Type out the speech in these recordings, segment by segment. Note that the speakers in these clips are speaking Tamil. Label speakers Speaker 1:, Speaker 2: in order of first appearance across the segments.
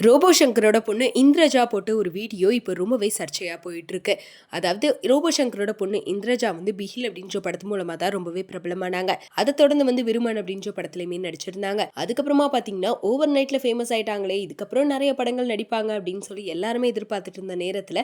Speaker 1: ரோபோ சங்கரோட பொண்ணு இந்திரஜா போட்ட ஒரு வீடியோ இப்போ ரொம்பவே சர்ச்சையாக போயிட்டு இருக்கு. அதாவது ரோபோ சங்கரோட பொண்ணு இந்திரஜா வந்து பிகில் அப்படின்ற படத்து மூலமா தான் ரொம்பவே பிரபலமானாங்க. அதை தொடர்ந்து வந்து விருமன் அப்படின்ற படத்துலையுமே நடிச்சிருந்தாங்க. அதுக்கப்புறமா பார்த்தீங்கன்னா ஓவர் நைட்ல ஃபேமஸ் ஆயிட்டாங்களே, இதுக்கப்புறம் நிறைய படங்கள் நடிப்பாங்க அப்படின்னு சொல்லி எல்லாருமே எதிர்பார்த்துட்டு இருந்த நேரத்தில்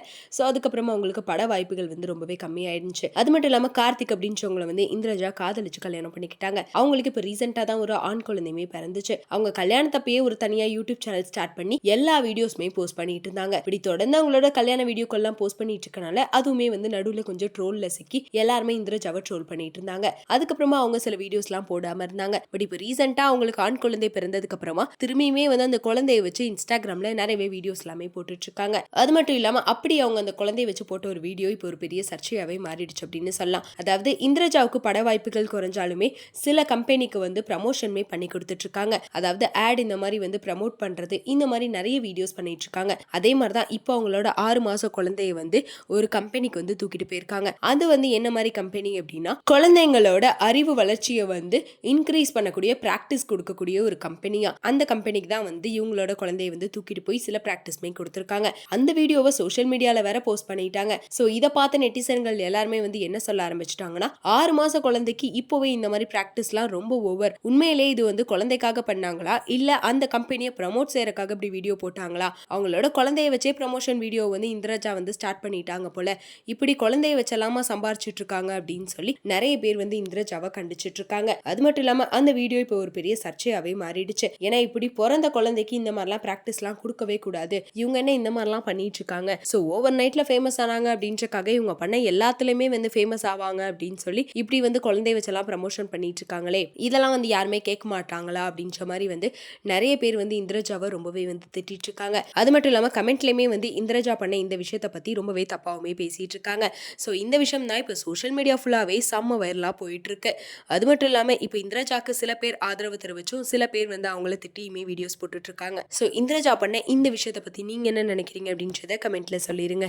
Speaker 1: அதுக்கப்புறமா அவங்களுக்கு பட வாய்ப்புகள் வந்து ரொம்பவே கம்மியாயிடுச்சு. அது மட்டும் இல்லாமல் கார்த்திக் அப்படின்றவங்களை வந்து இந்திரஜா காதலிச்சு கல்யாணம் பண்ணிக்கிட்டாங்க. அவங்களுக்கு இப்போ ரீசெண்டாக தான் ஒரு ஆண் குழந்தையுமே பிறந்துச்சு. அவங்க கல்யாணத்தப்பயே ஒரு தனியாக யூடியூப் சேனல் ஸ்டார்ட் பண்ணி எல்லா வீடியோஸ்மே போஸ்ட் பண்ணிட்டு இருந்தாங்க. இப்படி தொடர்ந்து அவங்களோட கல்யாண வீடியோக்கெல்லாம் போஸ்ட் பண்ணிட்டு இருக்கனால அதுவுமே வந்து நடுவில் கொஞ்சம் ட்ரோல்ல சிக்கி எல்லாருமே இந்திரஜாவை ட்ரோல் பண்ணிட்டு இருந்தாங்க. அதுக்கப்புறமா அவங்க சில வீடியோஸ் எல்லாம் போடாம இருந்தாங்க. பட் இப்போ ரீசெண்டா அவங்களுக்கு ஆண் குழந்தை பிறந்ததுக்கு அப்புறமா திரும்பியுமே வந்து அந்த குழந்தைய வச்சு இன்ஸ்டாகிராம்ல நிறைய வீடியோஸ் எல்லாமே போட்டுட்டு இருக்காங்க. அது மட்டும் இல்லாம அப்படி அவங்க அந்த குழந்தைய வச்சு போட்ட ஒரு வீடியோ இப்போ ஒரு பெரிய சர்ச்சையாவே மாறிடுச்சு அப்படின்னு சொல்லலாம். அதாவது இந்திரஜாவுக்கு பட வாய்ப்புகள் குறைஞ்சாலுமே சில கம்பெனிக்கு வந்து ப்ரமோஷன்மே பண்ணி கொடுத்துட்டு இருக்காங்க. அதாவது ஆட் இந்த மாதிரி வந்து ப்ரமோட் பண்றது, இந்த மாதிரி நிறைய வீடியோஸ் பண்ணிட்டு இருக்காங்க. அதே மாதிரிதான் இப்போ அவங்களோட 6 மாச குழந்தைய வந்து ஒரு கம்பெனிக்கு வந்து தூக்கிட்டு போயிருக்காங்க. அது வந்து என்ன மாதிரி கம்பெனி அப்படின்னா, குழந்தைங்களோட அறிவு வளர்ச்சியை வந்து இன்க்ரீஸ் பண்ணக்கூடிய பிராக்டிஸ் கொடுக்கக்கூடிய ஒரு கம்பெனியா. அந்த கம்பெனிக்கு தான் வந்து இவங்களோட குழந்தைய வந்து தூக்கிட்டு போய் சில பிராக்டிஸ்மே கொடுத்திருக்காங்க. அந்த வீடியோவை சோஷியல் மீடியால வேற போஸ்ட் பண்ணிட்டாங்க. சோ இதை பார்த்த நெட்டிசன்கள் எல்லாருமே வந்து என்ன சொல்ல ஆரம்பிச்சிட்டாங்கன்னா, 6 மாச குழந்தைக்கு இப்போவே இந்த மாதிரி பிராக்டிஸ்லாம் ரொம்ப ஓவர். உண்மையிலே இது வந்து குழந்தைக்காக பண்ணாங்களா, இல்ல அந்த கம்பெனியை ப்ரமோட் செய்யறதுக்காக இப்படி வீடியோ போட்டாங்களா? அவங்களோட குழந்தைய வச்சே ப்ரமோஷன் வீடியோ வந்து இந்திரஜா வந்து ஸ்டார்ட் பண்ணிட்டாங்க போல. இப்படி குழந்தைய வச்சலாமா சம்பாரிச்சிட்டு இருக்காங்க அப்படின்னு சொல்லி நிறைய பேர் வந்து இந்திரஜாவை கண்டிச்சிட்டு இருக்காங்க. அது மட்டும் இல்லாம அந்த வீடியோ இப்போ ஒரு பெரிய சர்ச்சையாவே மாறிடுச்சு. ஏன்னா இப்படி பிறந்த குழந்தைக்கு இந்த மாதிரிலாம் பிராக்டிஸ் எல்லாம் கொடுக்கவே கூடாது. இவங்க என்ன இந்த மாதிரிலாம் பண்ணிட்டு இருக்காங்க. சோ ஓவர் நைட்ல ஃபேமஸ் ஆனாங்க அப்படின்றக்காக இவங்க பண்ண எல்லாத்துலயுமே வந்து ஃபேமஸ் ஆவாங்க அப்படின்னு சொல்லி இப்படி வந்து குழந்தைய வச்செல்லாம் ப்ரமோஷன் பண்ணிட்டு இருக்காங்களே, இதெல்லாம் வந்து யாருமே கேட்க மாட்டாங்களா அப்படின்ற மாதிரி வந்து நிறைய பேர் வந்து இந்திரஜாவை ரொம்பவே வந்து திட்டிட்டு இருக்காங்க. அது மட்டும் இல்லாம கமெண்ட்லயுமே வந்து இந்திரஜா பண்ண இந்த விஷயத்தை பத்தி ரொம்பவே தப்பாவுமே பேசிட்டு இருக்காங்க. ஸோ இந்த விஷயம் தான் இப்போ சோஷியல் மீடியா ஃபுல்லாவே செம்ம வைரலா போயிட்டு இருக்கு. அது மட்டும் இல்லாம இப்போ இந்திரஜாக்கு சில பேர் ஆதரவு தெரிவிச்சும் சில பேர் வந்து அவங்கள திட்டியுமே வீடியோஸ் போட்டுட்டு இருக்காங்க. ஸோ இந்திரஜா பண்ண இந்த விஷயத்தை பத்தி நீங்க என்ன நினைக்கிறீங்க அப்படின்றத கமெண்ட்ல சொல்லிருங்க.